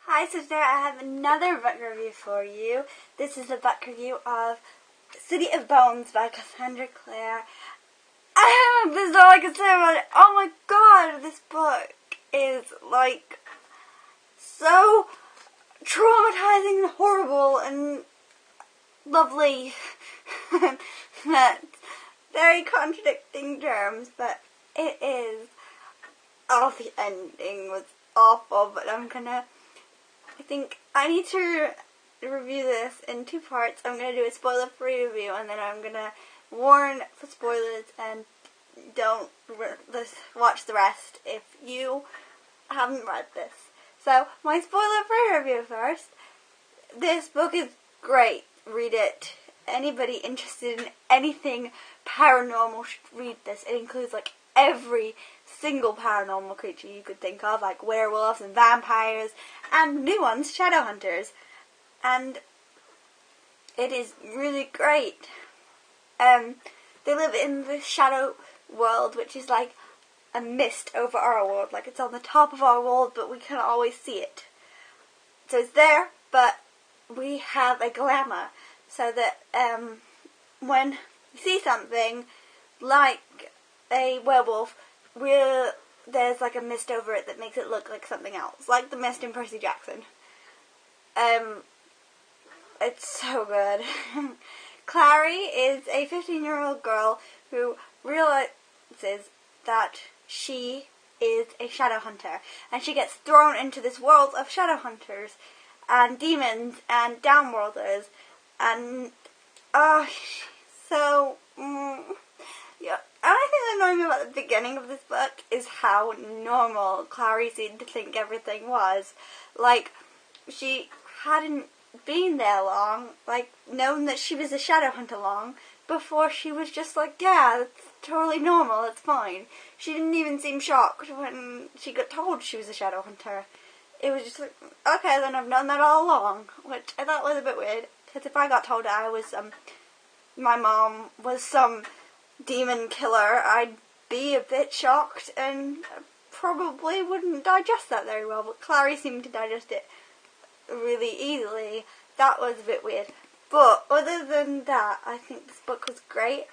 Hi, so today I have another book review for you. This is a book review of City of Bones by Cassandra Clare. This is all I can say about it. Oh my god, this book is like so traumatizing and horrible and lovely. That's very contradicting terms, but it is. Oh, the ending was awful, but I think I need to review this in two parts. I'm going to do a spoiler-free review, and then I'm going to warn for spoilers, and don't watch the rest if you haven't read this. So, my spoiler-free review first. This book is great. Read it. Anybody interested in anything paranormal should read this. It includes like every single paranormal creature you could think of, like werewolves and vampires, and new ones, shadow hunters. And it is really great. They live in the shadow world, which is like a mist over our world. Like it's on the top of our world, but we can't always see it. So it's there, but we have a glamour, so that when you see something like a werewolf, there's like a mist over it that makes it look like something else, like the mist in Percy Jackson. It's so good. Clary is a 15-year-old girl who realizes that she is a shadow hunter, and she gets thrown into this world of shadow hunters and demons and downworlders, and yeah. The only thing that annoyed me about the beginning of this book is how normal Clary seemed to think everything was. Like, she hadn't been there long, like, known that she was a shadow hunter long, before she was just like, yeah, that's totally normal, it's fine. She didn't even seem shocked when she got told she was a shadow hunter. It was just like, okay, then I've known that all along, which I thought was a bit weird, because if I got told I was, my mom was some demon killer, I'd be a bit shocked and probably wouldn't digest that very well, but Clary seemed to digest it really easily. That was a bit weird. But other than that, I think this book was great.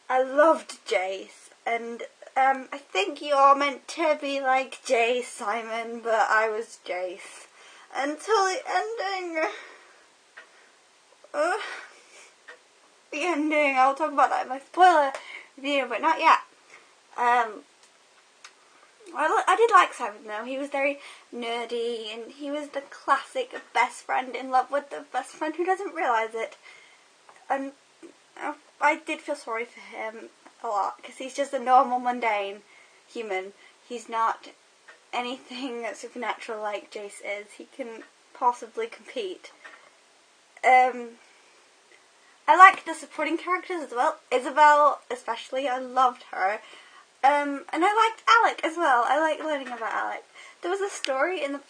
I loved Jace, and I think you all meant to be like Jace, Simon, but I was Jace. Until the ending. The ending, I'll talk about that in my spoiler review, but not yet. I did like Simon though. He was very nerdy, and he was the classic best friend in love with the best friend who doesn't realise it. And I did feel sorry for him a lot, because he's just a normal, mundane human. He's not anything supernatural like Jace is. He can possibly compete. I liked the supporting characters as well. Isabel, especially, I loved her. And I liked Alec as well. I liked learning about Alec. There was a story in the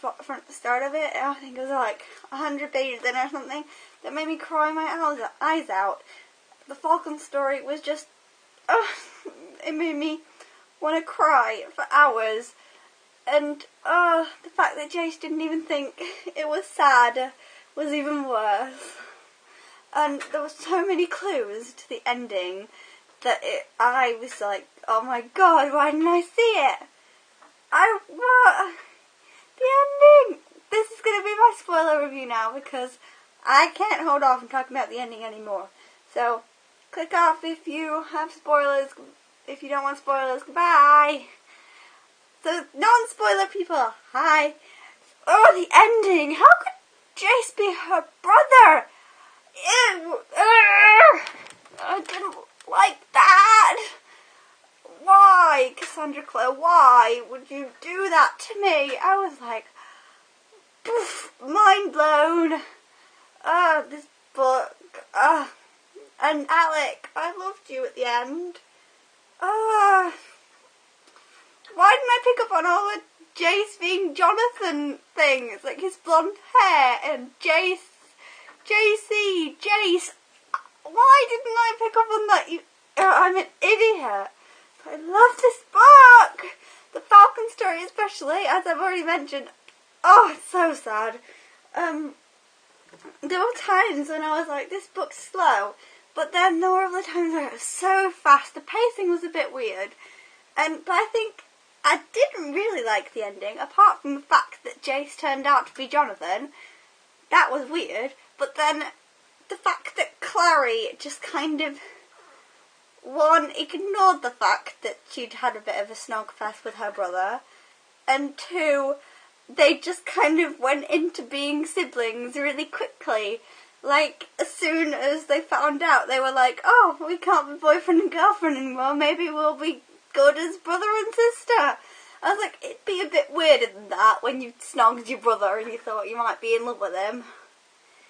start of it, I think it was like 100 pages in or something, that made me cry my eyes out. The Falcon story was just, it made me want to cry for hours. And, the fact that Jace didn't even think it was sad was even worse. And there were so many clues to the ending that I was like, oh my god, why didn't I see it? The ending! This is going to be my spoiler review now, because I can't hold off from talking about the ending anymore. So, click off if you have spoilers. If you don't want spoilers, goodbye. So, non-spoiler people, hi. Oh, the ending! How could Jace be her brother? Ew! I didn't like that. Why, Cassandra Clare? Why would you do that to me? I was like, poof, mind blown. This book. And Alec, I loved you at the end. Why didn't I pick up on all the Jace being Jonathan things, like his blonde hair and Jace. Why didn't I pick up on that? I'm an idiot. I love this book. The Falcon story especially, as I've already mentioned, Oh, it's so sad. There were times when I was like, this book's slow, but then there were other times where it was so fast. The pacing was a bit weird, but I think I didn't really like the ending, apart from the fact that Jace turned out to be Jonathan. That was weird, but then the fact that Clary just kind of, one, ignored the fact that she'd had a bit of a snog fest with her brother, and two, they just kind of went into being siblings really quickly. Like, as soon as they found out, they were like, oh, we can't be boyfriend and girlfriend anymore, maybe we'll be good as brother and sister. I was like, it'd be a bit weirder than that when you snogged your brother and you thought you might be in love with him.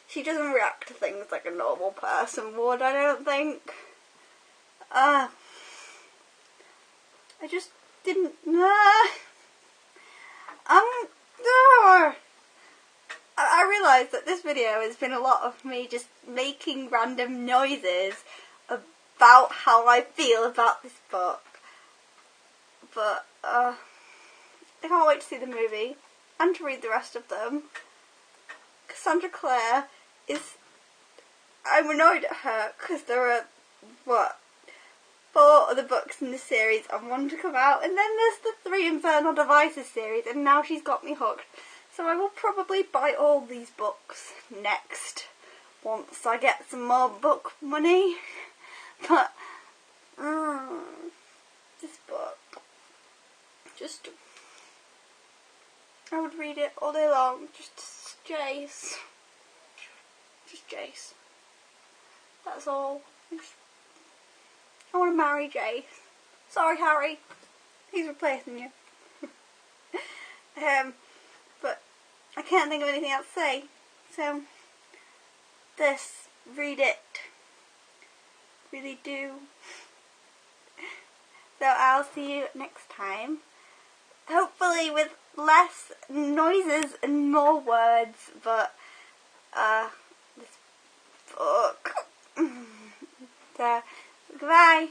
She doesn't react to things like a normal person would, I don't think. I just didn't... I realised that this video has been a lot of me just making random noises about how I feel about this book. But, I can't wait to see the movie and to read the rest of them. Cassandra Clare is... I'm annoyed at her because there are, 4 other books in the series and one to come out, and then there's the 3 Infernal Devices series, and now she's got me hooked. So I will probably buy all these books next, once I get some more book money. But, this book, just, I would read it all day long, just Jace. Just Jace. That's all. I want to marry Jace. Sorry, Harry. He's replacing you. But I can't think of anything else to say. So, read it. Really do. So I'll see you next time. Hopefully with less noises and more words, but, this book. So, goodbye.